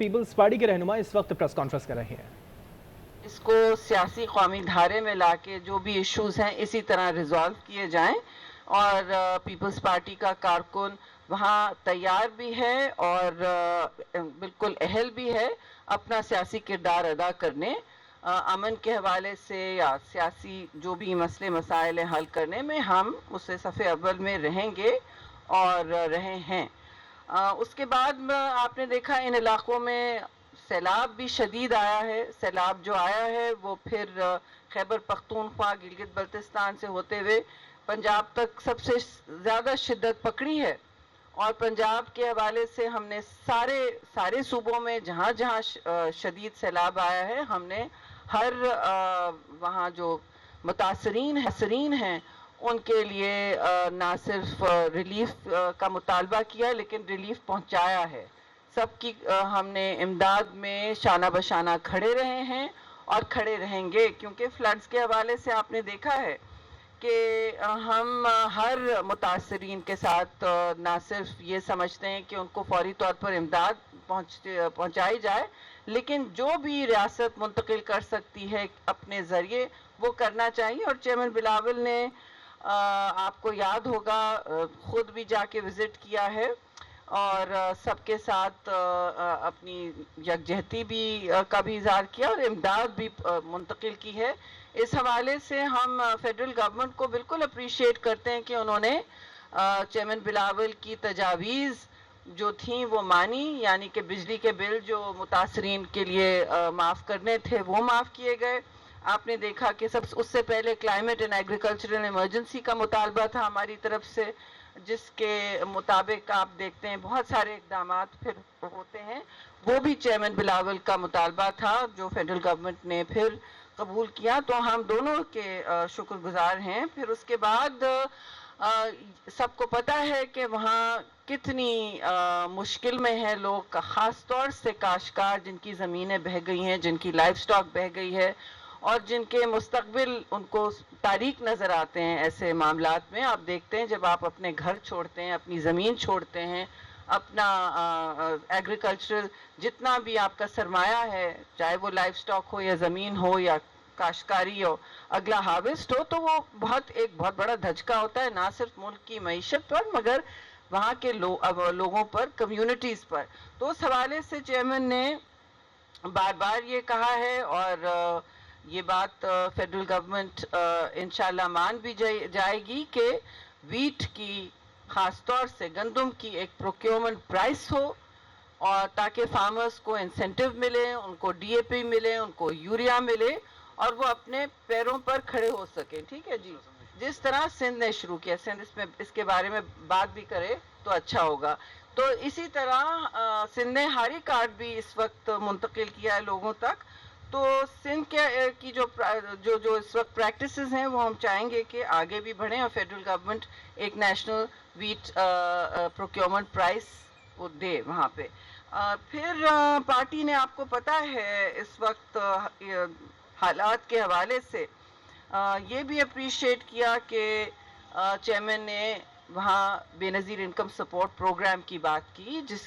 Peoples party کے رہنما اس وقت پریس کانفرنس کر رہے ہیں. اس کو سیاسی قومی دھارے میں لا کے جو بھی ایشوز ہیں اسی طرح ریزالو کیے جائیں، اور پیپلز پارٹی کا کارکن وہاں تیار بھی ہے اور بالکل اہل بھی ہے اپنا سیاسی کردار ادا کرنے، امن کے حوالے سے یا سیاسی جو بھی مسئلے مسائل حل کرنے میں ہم اس سے صف اول میں رہیں گے اور رہے ہیں. اس کے بعد آپ نے دیکھا ان علاقوں میں سیلاب بھی شدید آیا ہے. سیلاب جو آیا ہے وہ پھر خیبر پختونخوا گلگت بلتستان سے ہوتے ہوئے پنجاب تک سب سے زیادہ شدت پکڑی ہے، اور پنجاب کے حوالے سے ہم نے سارے صوبوں میں جہاں جہاں شدید سیلاب آیا ہے ہم نے ہر وہاں جو متاثرین ہیں ان کے لیے نہ صرف ریلیف کا مطالبہ کیا لیکن ریلیف پہنچایا ہے. سب کی ہم نے امداد میں شانہ بشانہ کھڑے رہے ہیں اور کھڑے رہیں گے، کیونکہ فلڈز کے حوالے سے آپ نے دیکھا ہے کہ ہم ہر متاثرین کے ساتھ نہ صرف یہ سمجھتے ہیں کہ ان کو فوری طور پر امداد پہنچائی جائے، لیکن جو بھی ریاست منتقل کر سکتی ہے اپنے ذریعے وہ کرنا چاہیے. اور چیئرمین بلاول نے آپ کو یاد ہوگا خود بھی جا کے وزٹ کیا ہے اور سب کے ساتھ اپنی یکجہتی بھی کا بھی اظہار کیا اور امداد بھی منتقل کی ہے. اس حوالے سے ہم فیڈرل گورنمنٹ کو بالکل اپریشیٹ کرتے ہیں کہ انہوں نے چیئرمین بلاول کی تجاویز جو تھیں وہ مانی، یعنی کہ بجلی کے بل جو متاثرین کے لیے معاف کرنے تھے وہ معاف کیے گئے. آپ نے دیکھا کہ اس سے پہلے کلائمیٹ اینڈ ایگریکلچرل ایمرجنسی کا مطالبہ تھا ہماری طرف سے، جس کے مطابق آپ دیکھتے ہیں بہت سارے اقدامات پھر ہوتے ہیں. وہ بھی چیئرمین بلاول کا مطالبہ تھا جو فیڈرل گورنمنٹ نے پھر قبول کیا، تو ہم دونوں کے شکر گزار ہیں. پھر اس کے بعد سب کو پتا ہے کہ وہاں کتنی مشکل میں ہے لوگ، خاص طور سے کاشتکار جن کی زمینیں بہہ گئی ہیں، جن کی لائف سٹاک بہہ گئی ہے اور جن کے مستقبل ان کو تاریک نظر آتے ہیں. ایسے معاملات میں آپ دیکھتے ہیں جب آپ اپنے گھر چھوڑتے ہیں، اپنی زمین چھوڑتے ہیں، اپنا ایگریکلچرل جتنا بھی آپ کا سرمایہ ہے، چاہے وہ لائف سٹاک ہو یا زمین ہو یا کاشتکاری ہو، اگلا ہارویسٹ ہو، تو وہ ایک بہت بڑا دھچکا ہوتا ہے نہ صرف ملک کی معیشت پر مگر وہاں کے لوگوں پر، کمیونٹیز پر. تو اس حوالے سے چیئرمین نے بار بار یہ کہا ہے اور یہ بات فیڈرل گورنمنٹ انشاءاللہ مان بھی جائے گی کہ ویٹ کی، خاص طور سے گندم کی ایک پروکیورمنٹ پرائس ہو، اور تاکہ فارمرز کو انسینٹیو ملے، ان کو ڈی اے پی ملے، ان کو یوریا ملے اور وہ اپنے پیروں پر کھڑے ہو سکیں. ٹھیک ہے جی، جس طرح سندھ نے شروع کیا، سندھ اس کے بارے میں بات بھی کرے تو اچھا ہوگا. تو اسی طرح سندھ نے ہاری کارڈ بھی اس وقت منتقل کیا ہے لوگوں تک. تو سندھ کی جو اس وقت پریکٹسز ہیں وہ ہم چاہیں گے کہ آگے بھی بڑھیں اور فیڈرل گورنمنٹ ایک نیشنل ویٹ پروکیورمنٹ پرائس وہ دے وہاں پہ. پھر پارٹی نے، آپ کو پتا ہے اس وقت حالات کے حوالے سے یہ بھی اپریشیٹ کیا کہ چیئرمین نے وہاں بے نظیر انکم سپورٹ پروگرام کی بات کی، جس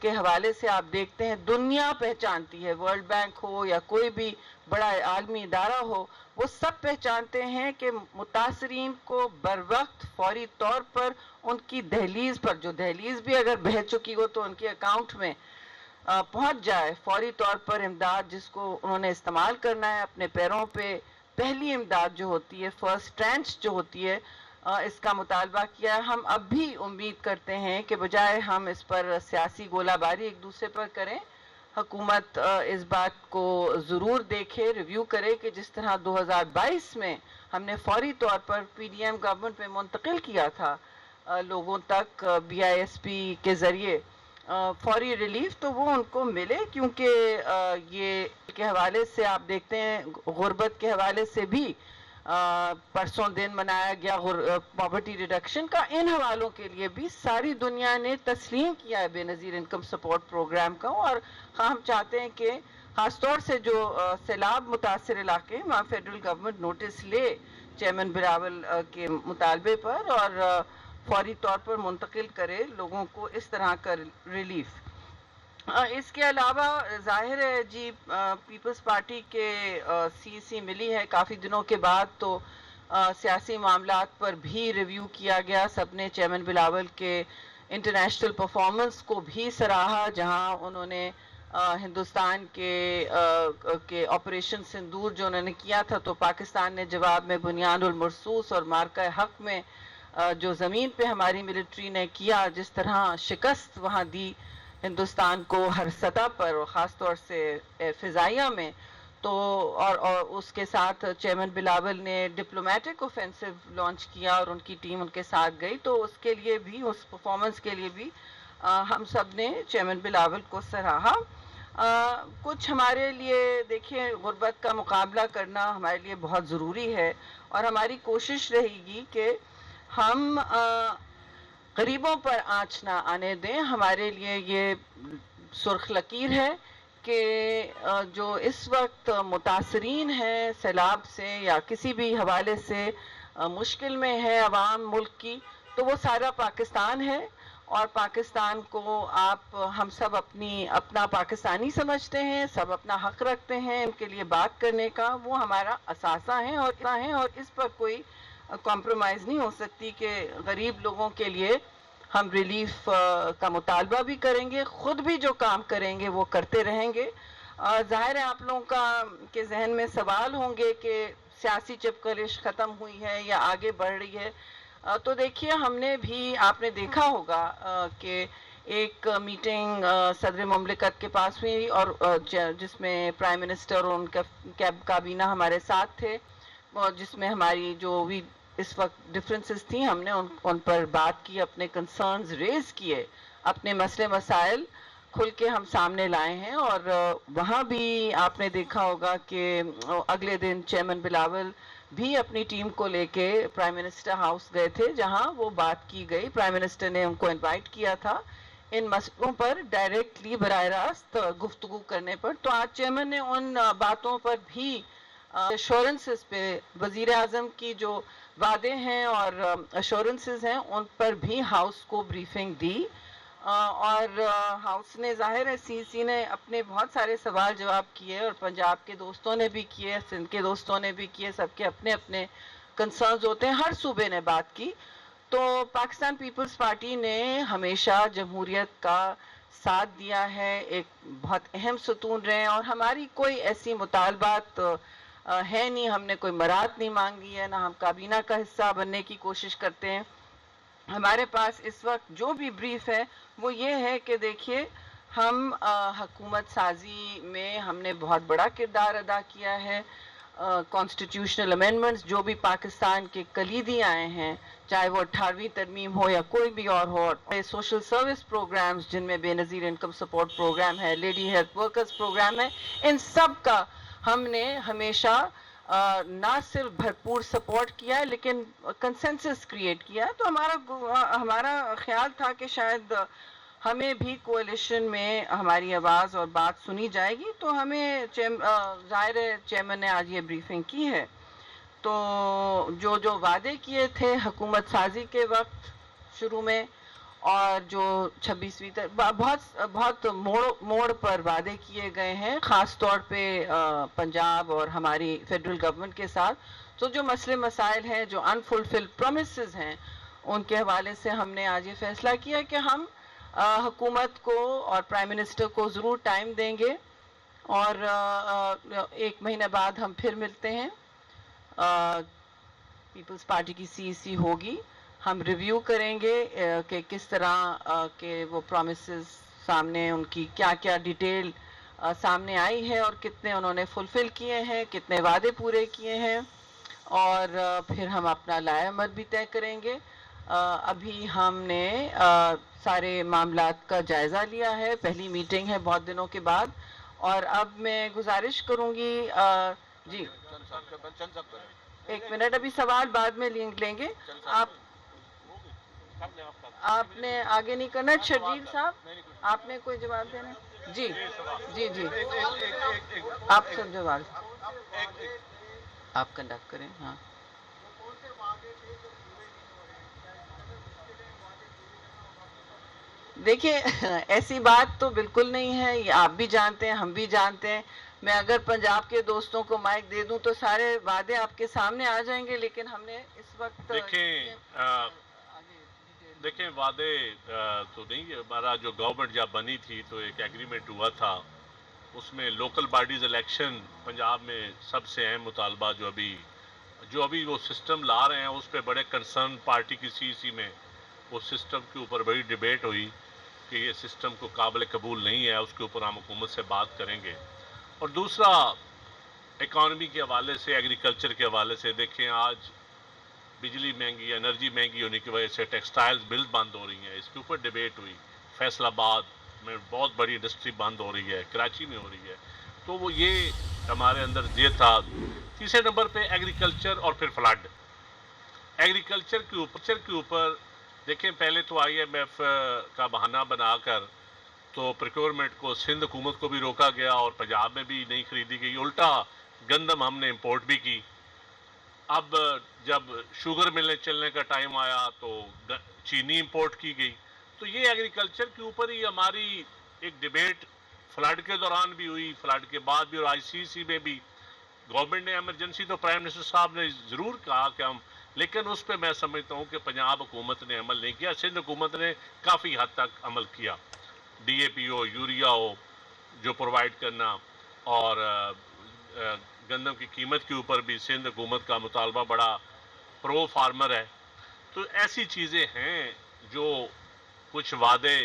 کے حوالے سے آپ دیکھتے ہیں دنیا پہچانتی ہے، ورلڈ بینک ہو یا کوئی بھی بڑا عالمی ادارہ ہو، وہ سب پہچانتے ہیں کہ متاثرین کو بر وقت فوری طور پر ان کی دہلیز پر، جو دہلیز بھی اگر بہہ چکی ہو تو ان کے اکاؤنٹ میں پہنچ جائے، فوری طور پر امداد جس کو انہوں نے استعمال کرنا ہے اپنے پیروں پہ. پہلی امداد جو ہوتی ہے، فرسٹ ٹرانچ جو ہوتی ہے، اس کا مطالبہ کیا. ہم اب بھی امید کرتے ہیں کہ بجائے ہم اس پر سیاسی گولہ باری ایک دوسرے پر کریں، حکومت اس بات کو ضرور دیکھے، ریویو کرے کہ جس طرح 2022 میں ہم نے فوری طور پر پی ڈی ایم گورنمنٹ میں منتقل کیا تھا لوگوں تک بی آئی ایس پی کے ذریعے فوری ریلیف، تو وہ ان کو ملے. کیونکہ یہ کے حوالے سے آپ دیکھتے ہیں غربت کے حوالے سے بھی پرسوں دن منایا گیا پاورٹی ریڈکشن کا، ان حوالوں کے لیے بھی ساری دنیا نے تسلیم کیا ہے بے نظیر انکم سپورٹ پروگرام کا. اور ہم چاہتے ہیں کہ خاص طور سے جو سیلاب متاثر علاقے وہاں فیڈرل گورنمنٹ نوٹس لے چیئرمین بلاول کے مطالبے پر اور فوری طور پر منتقل کرے لوگوں کو اس طرح کا ریلیف. اس کے علاوہ ظاہر ہے جی پیپلز پارٹی کے سی ملی ہے کافی دنوں کے بعد، تو سیاسی معاملات پر بھی ریویو کیا گیا. سب نے چیئرمین بلاول کے انٹرنیشنل پرفارمنس کو بھی سراہا، جہاں انہوں نے ہندوستان کے آپریشن سندور جو انہوں نے کیا تھا، تو پاکستان نے جواب میں بنیاد المرصوص اور مارکہ حق میں جو زمین پہ ہماری ملٹری نے کیا، جس طرح شکست وہاں دی ہندوستان کو ہر سطح پر، اور خاص طور سے فضائیہ میں، تو اور اس کے ساتھ چیئرمین بلاول نے ڈپلومیٹک اوفینسو لانچ کیا اور ان کی ٹیم ان کے ساتھ گئی، تو اس کے لیے بھی، اس پرفارمنس کے لیے بھی ہم سب نے چیئرمین بلاول کو سراہا. کچھ ہمارے لیے دیکھیں غربت کا مقابلہ کرنا ہمارے لیے بہت ضروری ہے، اور ہماری کوشش رہے گی کہ ہم غریبوں پر آنچ نہ آنے دیں. ہمارے لیے یہ سرخ لکیر ہے کہ جو اس وقت متاثرین ہیں سیلاب سے یا کسی بھی حوالے سے مشکل میں ہے عوام ملک کی، تو وہ سارا پاکستان ہے، اور پاکستان کو ہم سب اپنا پاکستانی سمجھتے ہیں، سب اپنا حق رکھتے ہیں ان کے لیے بات کرنے کا. وہ ہمارا اثاثہ ہے، اور اس پر کوئی کمپرومائز نہیں ہو سکتی کہ غریب لوگوں کے لیے ہم ریلیف کا مطالبہ بھی کریں گے، خود بھی جو کام کریں گے وہ کرتے رہیں گے. ظاہر ہے آپ لوگوں کے ذہن میں سوال ہوں گے کہ سیاسی چپکلش ختم ہوئی ہے یا آگے بڑھ رہی ہے. تو دیکھیے ہم نے بھی، آپ نے دیکھا ہوگا کہ ایک میٹنگ صدر مملکت کے پاس ہوئی، اور جس میں پرائم منسٹر اور ان کا کابینہ ہمارے ساتھ تھے، جس میں ہماری جو بھی اس وقت ڈفرینسز تھیں ہم نے ان پر بات کی، اپنے کنسرنز ریز کیے، اپنے مسئلے مسائل کھل کے ہم سامنے لائے ہیں. اور وہاں بھی آپ نے دیکھا ہوگا کہ اگلے دن چیئرمین بلاول بھی اپنی ٹیم کو لے کے پرائم منسٹر ہاؤس گئے تھے، جہاں وہ بات کی گئی. پرائم منسٹر نے ان کو انوائٹ کیا تھا ان مسئلوں پر ڈائریکٹلی براہ راست گفتگو کرنے پر. تو آج چیئرمین نے ان باتوں پر بھی ایشورنسز پہ، وزیر اعظم کی جو وعدے ہیں اور ایشورنسز ہیں ان پر بھی ہاؤس کو بریفنگ دی. اور ہاؤس نے، ظاہر ہے سی نے اپنے بہت سارے سوال جواب کیے، اور پنجاب کے دوستوں نے بھی کیے، سندھ کے دوستوں نے بھی کیے، سب کے اپنے اپنے کنسرنز ہوتے ہیں، ہر صوبے نے بات کی. تو پاکستان پیپلز پارٹی نے ہمیشہ جمہوریت کا ساتھ دیا ہے، ایک بہت اہم ستون رہے ہیں، اور ہماری کوئی ایسی مطالبات ہے نہیں، ہم نے کوئی مراد نہیں مانگی ہے، نہ ہم کابینہ کا حصہ بننے کی کوشش کرتے ہیں. ہمارے پاس اس وقت جو بھی بریف ہے وہ یہ ہے کہ دیکھیے ہم حکومت سازی میں ہم نے بہت بڑا کردار ادا کیا ہے. کانسٹیٹیوشنل امینڈمنٹس جو بھی پاکستان کے کلیدی آئے ہیں، چاہے وہ 18ویں ترمیم ہو یا کوئی بھی اور ہو، سوشل سروس پروگرامز جن میں بے نظیر انکم سپورٹ پروگرام ہے، لیڈی ہیلتھ ورکرز پروگرام ہے، ان سب کا ہم نے ہمیشہ نہ صرف بھرپور سپورٹ کیا ہے لیکن کنسنسس کریٹ کیا. تو ہمارا خیال تھا کہ شاید ہمیں بھی کوalition میں ہماری آواز اور بات سنی جائے گی. تو ہمیں ظاہر چیئرمین نے آج یہ بریفنگ کی ہے. تو جو وعدے کیے تھے حکومت سازی کے وقت شروع میں، اور جو 26ویں بہت موڑ پر وعدے کیے گئے ہیں، خاص طور پہ پنجاب اور ہماری فیڈرل گورنمنٹ کے ساتھ. تو جو مسئلے مسائل ہیں، جو انفلفل پرومسز ہیں، ان کے حوالے سے ہم نے آج یہ فیصلہ کیا کہ ہم حکومت کو اور پرائم منسٹر کو ضرور ٹائم دیں گے، اور 1 مہینہ بعد ہم پھر ملتے ہیں. پیپلز پارٹی کی سی ہوگی، ہم ریویو کریں گے کہ کس طرح کے وہ پرومسز سامنے، ان کی کیا کیا ڈیٹیل سامنے آئی ہے، اور کتنے انہوں نے فلفل کیے ہیں، کتنے وعدے پورے کیے ہیں، اور پھر ہم اپنا لائحہ عمل بھی طے کریں گے. ابھی ہم نے سارے معاملات کا جائزہ لیا ہے، پہلی میٹنگ ہے بہت دنوں کے بعد، اور اب میں گزارش کروں گی جی 1 منٹ، ابھی سوال بعد میں لیں گے. آپ نے آگے نہیں کرنا. شرجیل صاحب آپ نے کوئی جواب دینا؟ جی جی جی آپ سب جواب آپ کنڈکٹ کریں. ہاں دیکھیے ایسی بات تو بالکل نہیں ہے، یہ آپ بھی جانتے ہیں، ہم بھی جانتے ہیں. میں اگر پنجاب کے دوستوں کو مائک دے دوں تو سارے وعدے آپ کے سامنے آ جائیں گے، لیکن ہم نے اس وقت دیکھیں وعدے تو نہیں. ہمارا جو گورنمنٹ جب بنی تھی تو ایک ایگریمنٹ ہوا تھا، اس میں لوکل باڈیز الیکشن پنجاب میں سب سے اہم مطالبہ جو ابھی وہ سسٹم لا رہے ہیں اس پہ بڑے کنسرن پارٹی کی سی میں وہ سسٹم کے اوپر بڑی ڈیبیٹ ہوئی کہ یہ سسٹم کو قابل قبول نہیں ہے، اس کے اوپر ہم حکومت سے بات کریں گے. اور دوسرا اکانومی کے حوالے سے، ایگریکلچر کے حوالے سے دیکھیں آج بجلی مہنگی، انرجی مہنگی ہونے کی وجہ سے ٹیکسٹائلز ملز بند ہو رہی ہیں، اس کے اوپر ڈیبیٹ ہوئی. فیصل آباد میں بہت بڑی انڈسٹری بند ہو رہی ہے، کراچی میں ہو رہی ہے. تو وہ یہ ہمارے اندر یہ تھا. تیسرے نمبر پہ ایگریکلچر اور پھر فلڈ. ایگریکلچر کے اوپر دیکھیں پہلے تو آئی ایم ایف کا بہانہ بنا کر تو پریکیورمنٹ کو سندھ حکومت کو بھی روکا گیا اور پنجاب میں بھی نہیں خریدی گئی. الٹا گندم ہم نے امپورٹ بھی کی. اب جب شوگر ملنے چلنے کا ٹائم آیا تو چینی امپورٹ کی گئی. تو یہ ایگریکلچر کے اوپر ہی ہماری ایک ڈیبیٹ فلڈ کے دوران بھی ہوئی، فلڈ کے بعد بھی، اور آئی سی میں بھی. گورنمنٹ نے ایمرجنسی تو پرائم منسٹر صاحب نے ضرور کہا کہ ہم، لیکن اس پہ میں سمجھتا ہوں کہ پنجاب حکومت نے عمل نہیں کیا. سندھ حکومت نے کافی حد تک عمل کیا. D A P who, urea ہو جو پرووائڈ کرنا، اور گندم کی قیمت کے اوپر بھی سندھ حکومت کا مطالبہ بڑا پرو فارمر ہے. تو ایسی چیزیں ہیں جو کچھ وعدے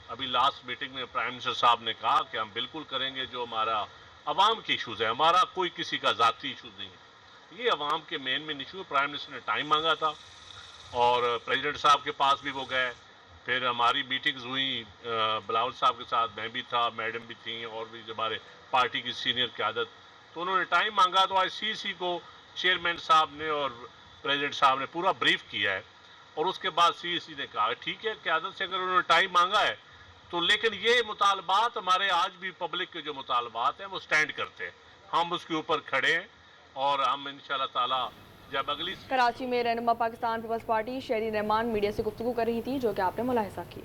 ابھی لاسٹ میٹنگ میں پرائم منسٹر صاحب نے کہا کہ ہم بالکل کریں گے. جو ہمارا عوام کی ایشوز ہے، ہمارا کوئی کسی کا ذاتی ایشوز نہیں ہے، یہ عوام کے مین ایشو ہے. پرائم منسٹر نے ٹائم مانگا تھا اور پریزیڈنٹ صاحب کے پاس بھی وہ گئے. پھر ہماری میٹنگز ہوئی بلاول صاحب کے ساتھ، میں بھی تھا، میڈم بھی تھیں، اور بھی ہمارے پارٹی کی سینئر قیادت. تو انہوں نے ٹائم مانگا تو آئی سی کو چیئرمین صاحب نے اور پریزیڈنٹ صاحب نے پورا بریف کیا ہے. اور اس کے بعد سی نے کہا ٹھیک ہے قیادت سے اگر انہوں نے ٹائم مانگا ہے تو، لیکن یہ مطالبات ہمارے آج بھی پبلک کے جو مطالبات ہیں وہ سٹینڈ کرتے ہیں، ہم اس کے اوپر کھڑے ہیں. اور ہم انشاءاللہ تعالی جب اگلی کراچی میں رہنما پاکستان پیپلز پارٹی شہری رحمان میڈیا سے گفتگو کر رہی تھی، جو کہ آپ نے ملاحظہ کی.